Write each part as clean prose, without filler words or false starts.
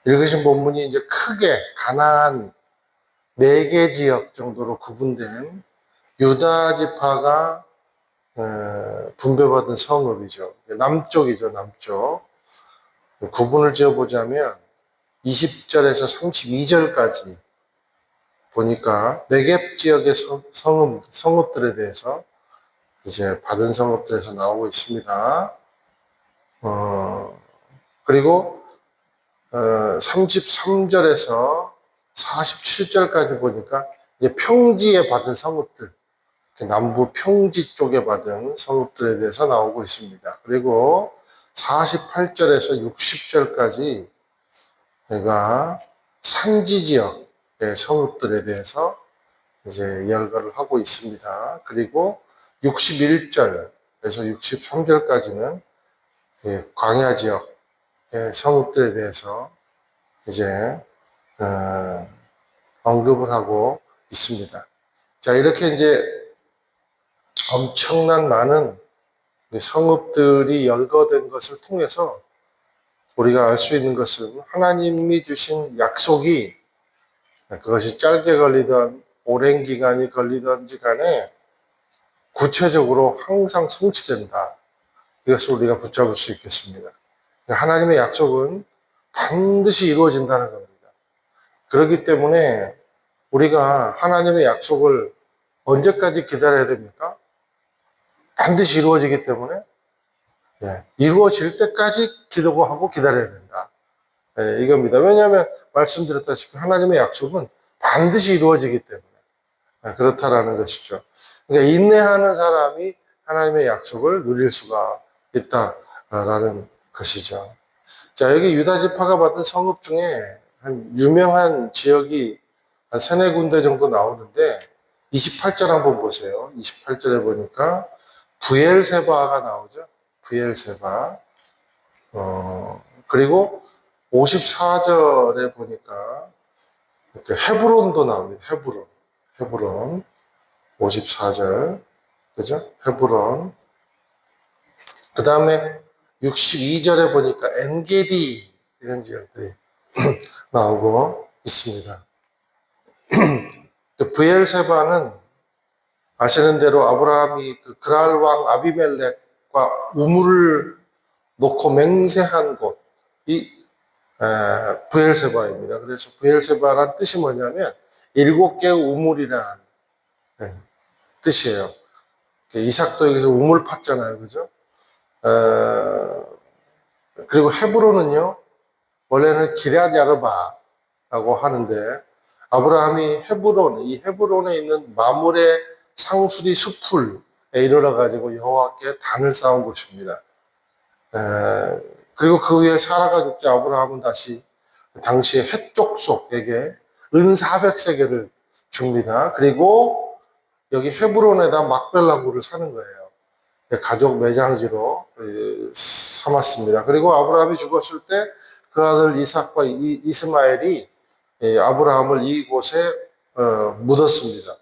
읽으신 본문이 이제 크게 가나안 4개 지역 정도로 구분된 유다 지파가 분배받은 성읍이죠. 남쪽이죠, 남쪽. 구분을 지어보자면 20절에서 32절까지 보니까 네겝 지역의 성읍들에 대해서 이제 받은 성읍들에서 나오고 있습니다. 그리고 33절에서 47절까지 보니까 이제 평지에 받은 성읍들, 남부 평지 쪽에 받은 성읍들에 대해서 나오고 있습니다. 그리고 48절에서 60절까지 제가 산지 지역의 성읍들에 대해서 이제 열거를 하고 있습니다. 그리고 61절에서 63절까지는 광야 지역의 성읍들에 대해서 이제 언급을 하고 있습니다. 자, 이렇게 이제 엄청난 많은 성읍들이 열거된 것을 통해서 우리가 알 수 있는 것은 하나님이 주신 약속이 그것이 짧게 걸리던 오랜 기간이 걸리던지 간에 구체적으로 항상 성취된다. 이것을 우리가 붙잡을 수 있겠습니다. 하나님의 약속은 반드시 이루어진다는 겁니다. 그렇기 때문에 우리가 하나님의 약속을 언제까지 기다려야 됩니까? 반드시 이루어지기 때문에 이루어질 때까지 기도하고 기다려야 된다. 이겁니다. 왜냐하면 말씀드렸다시피 하나님의 약속은 반드시 이루어지기 때문에 그렇다라는 것이죠. 그러니까 인내하는 사람이 하나님의 약속을 누릴 수가 있다라는 것이죠. 자, 여기 유다 지파가 받은 성읍 중에 한 유명한 지역이 한 3-4군데 정도 나오는데 28절 한번 보세요. 28절에 보니까 브엘세바가 나오죠. 브엘세바. 그리고 54절에 보니까 이렇게 헤브론도 나옵니다. 헤브론. 54절. 그죠? 헤브론. 그 다음에 62절에 보니까 엔게디 이런 지역들이 나오고 있습니다. 브엘세바는 아시는 대로 아브라함이 그 그랄 왕 아비멜렉과 우물을 놓고 맹세한 곳이 브엘세바입니다. 그래서 브엘세바란 뜻이 뭐냐면 7개의 우물이라는 뜻이에요. 이삭도 여기서 우물 팠잖아요. 그죠? 그리고 헤브론은요, 원래는 기럇 야르바라고 하는데, 아브라함이 이 헤브론에 있는 마물의 상수리 숲을 이르러 가지고 여호와께 단을 쌓은 곳입니다. 그리고 그 위에 사라가 죽자 아브라함은 다시 당시에 헷족속에게 은 400세겔을 줍니다. 그리고 여기 헤브론에다 막벨라굴을 사는 거예요. 가족 매장지로 삼았습니다. 그리고 아브라함이 죽었을 때 그 아들 이삭과 이스마엘이 아브라함을 이곳에 묻었습니다.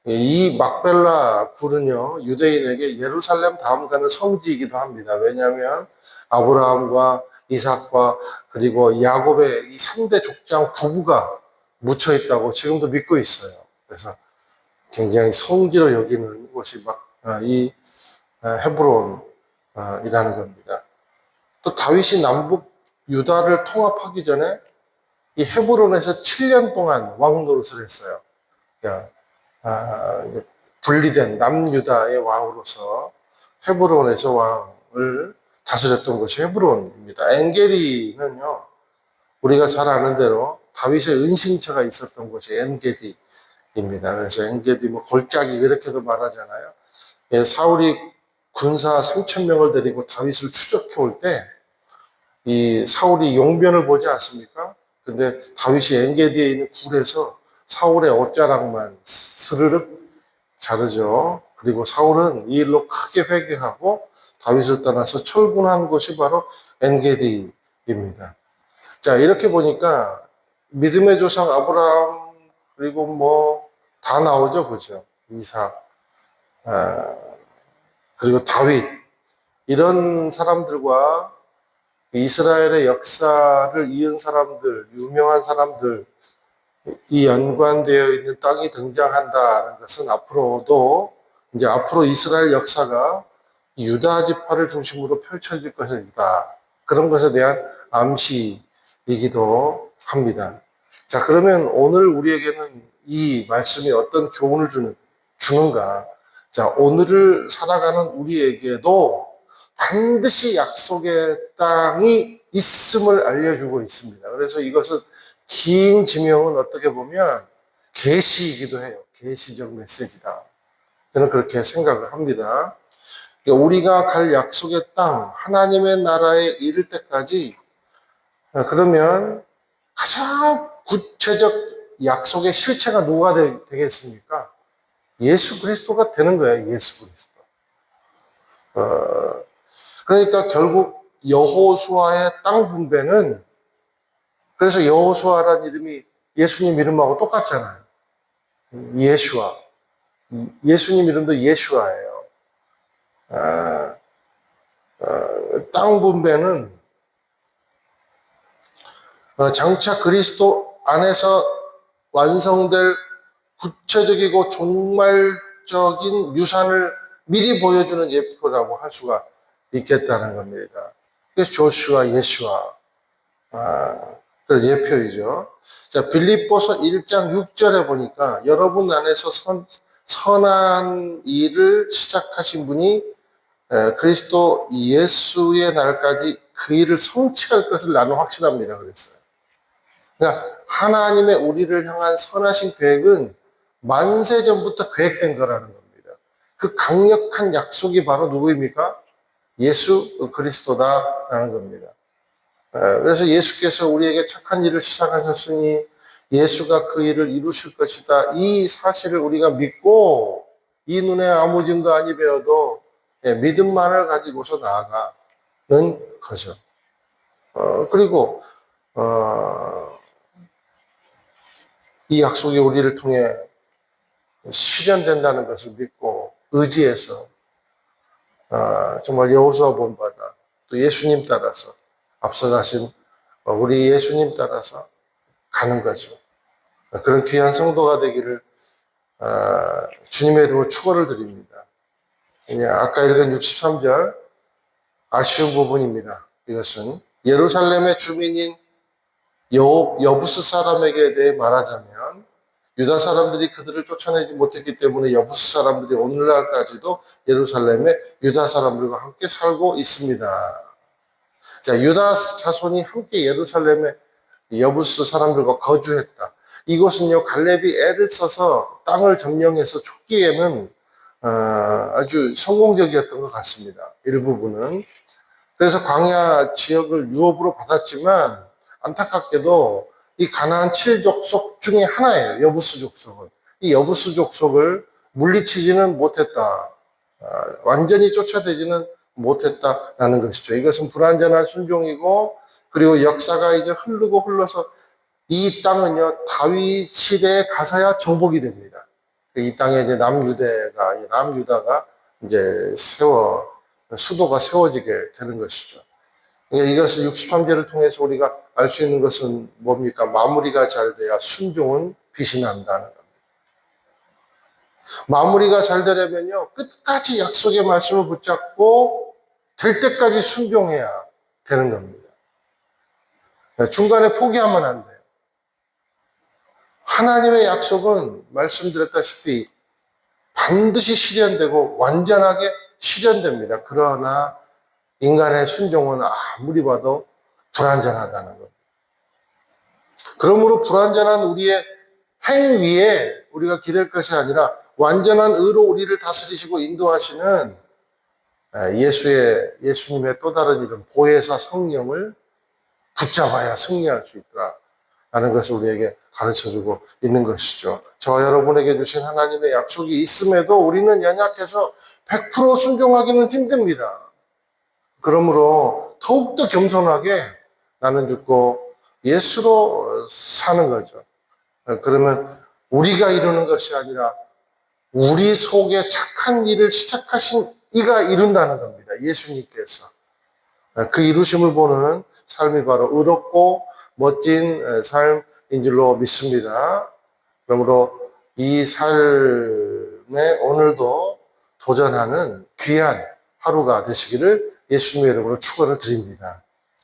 이 막벨라 굴은요, 유대인에게 예루살렘 다음 가는 성지이기도 합니다. 왜냐하면 아브라함과 이삭과 그리고 야곱의 이 3대 족장 부부가 묻혀 있다고 지금도 믿고 있어요. 그래서 굉장히 성지로 여기는 곳이 이 헤브론이라는 겁니다. 또 다윗이 남북 유다를 통합하기 전에 이 헤브론에서 7년 동안 왕 노릇을 했어요. 그러니까 이제 분리된 남유다의 왕으로서 헤브론에서 왕을 다스렸던 것이 헤브론입니다. 엔게디는요, 우리가 잘 아는 대로 다윗의 은신처가 있었던 곳이 엔게디입니다. 그래서 엔게디 골짜기 이렇게도 말하잖아요. 사울이 군사 3,000명을 데리고 다윗을 추적해 올 때 이 사울이 용변을 보지 않습니까? 근데 다윗이 엔게디에 있는 굴에서 사울의 옷자락만 스르륵 자르죠. 그리고 사울은 이 일로 크게 회개하고 다윗을 떠나서 철군한 곳이 바로 엔게디입니다. 자, 이렇게 보니까 믿음의 조상 아브라함 그리고 다 나오죠. 그죠? 이삭, 그리고 다윗 이런 사람들과 이스라엘의 역사를 이은 사람들, 유명한 사람들, 이 연관되어 있는 땅이 등장한다는 것은 앞으로 이스라엘 역사가 유다 지파를 중심으로 펼쳐질 것이다. 그런 것에 대한 암시이기도 합니다. 자, 그러면 오늘 우리에게는 이 말씀이 어떤 교훈을 주는가? 자, 오늘을 살아가는 우리에게도 반드시 약속의 땅이 있음을 알려주고 있습니다. 그래서 이것은 긴 지명은 어떻게 보면 계시이기도 해요. 계시적 메시지다. 저는 그렇게 생각을 합니다. 우리가 갈 약속의 땅, 하나님의 나라에 이를 때까지 그러면 가장 구체적 약속의 실체가 누가 되겠습니까? 예수 그리스도가 되는 거예요. 예수 그리스도. 그러니까 결국 여호수아의 땅 분배는, 그래서 여호수아라는 이름이 예수님 이름하고 똑같잖아요. 예슈아. 예수님 이름도 예슈아예요. 땅 분배는 장차 그리스도 안에서 완성될 구체적이고 종말적인 유산을 미리 보여주는 예표라고 할 수가 있겠다는 겁니다. 그래서 조슈아, 예슈아, 그런 예표이죠. 자, 빌립보서 1장 6절에 보니까 여러분 안에서 선한 일을 시작하신 분이 그리스도 예수의 날까지 그 일을 성취할 것을 나는 확신합니다. 그랬어요. 그러니까 하나님의 우리를 향한 선하신 계획은 만세 전부터 계획된 거라는 겁니다. 그 강력한 약속이 바로 누구입니까? 예수 그리스도다라는 겁니다. 그래서 예수께서 우리에게 착한 일을 시작하셨으니 예수가 그 일을 이루실 것이다. 이 사실을 우리가 믿고 이 눈에 아무 증거 아니 배워도 믿음만을 가지고서 나아가는 거죠. 그리고 이 약속이 우리를 통해 실현된다는 것을 믿고 의지해서 정말 여호수아 본받아 또 예수님 따라서 앞서가신 우리 예수님 따라서 가는 거죠. 그런 귀한 성도가 되기를 주님의 이름으로 축원을 드립니다. 아까 읽은 63절 아쉬운 부분입니다. 이것은 예루살렘의 주민인 여부스 사람에게 대해 말하자면 유다 사람들이 그들을 쫓아내지 못했기 때문에 여부스 사람들이 오늘날까지도 예루살렘에 유다 사람들과 함께 살고 있습니다. 자, 유다 자손이 함께 예루살렘에 여부스 사람들과 거주했다. 이곳은요, 갈렙이 애를 써서 땅을 점령해서 초기에는 아주 성공적이었던 것 같습니다. 일부분은. 그래서 광야 지역을 유업으로 받았지만 안타깝게도 이 가나안 7족속 중에 하나예요. 여부스 족속은. 이 여부스 족속을 물리치지는 못했다. 완전히 쫓아내지는 못했다라는 것이죠. 이것은 불완전한 순종이고, 그리고 역사가 이제 흘러서 이 땅은요, 다윗 시대에 가서야 정복이 됩니다. 이 땅에 이제 남유다가 이제 수도가 세워지게 되는 것이죠. 그러니까 이것을 63절을 통해서 우리가 알 수 있는 것은 뭡니까? 마무리가 잘 돼야 순종은 빛이 난다는 겁니다. 마무리가 잘 되려면요, 끝까지 약속의 말씀을 붙잡고 될 때까지 순종해야 되는 겁니다. 중간에 포기하면 안 돼요. 하나님의 약속은 말씀드렸다시피 반드시 실현되고 완전하게 실현됩니다. 그러나 인간의 순종은 아무리 봐도 불완전하다는 겁니다. 그러므로 불완전한 우리의 행위에 우리가 기댈 것이 아니라 완전한 의로 우리를 다스리시고 인도하시는 예수님의 또 다른 이름 보혜사 성령을 붙잡아야 승리할 수 있더라라는 것을 우리에게 가르쳐주고 있는 것이죠. 저와 여러분에게 주신 하나님의 약속이 있음에도 우리는 연약해서 100% 순종하기는 힘듭니다. 그러므로 더욱더 겸손하게 나는 죽고 예수로 사는 거죠. 그러면 우리가 이루는 것이 아니라 우리 속에 착한 일을 시작하신 이가 이룬다는 겁니다. 예수님께서. 그 이루심을 보는 삶이 바로 의롭고 멋진 삶인 줄로 믿습니다. 그러므로 이 삶에 오늘도 도전하는 귀한 하루가 되시기를 예수님의 이름으로 축원을 드립니다.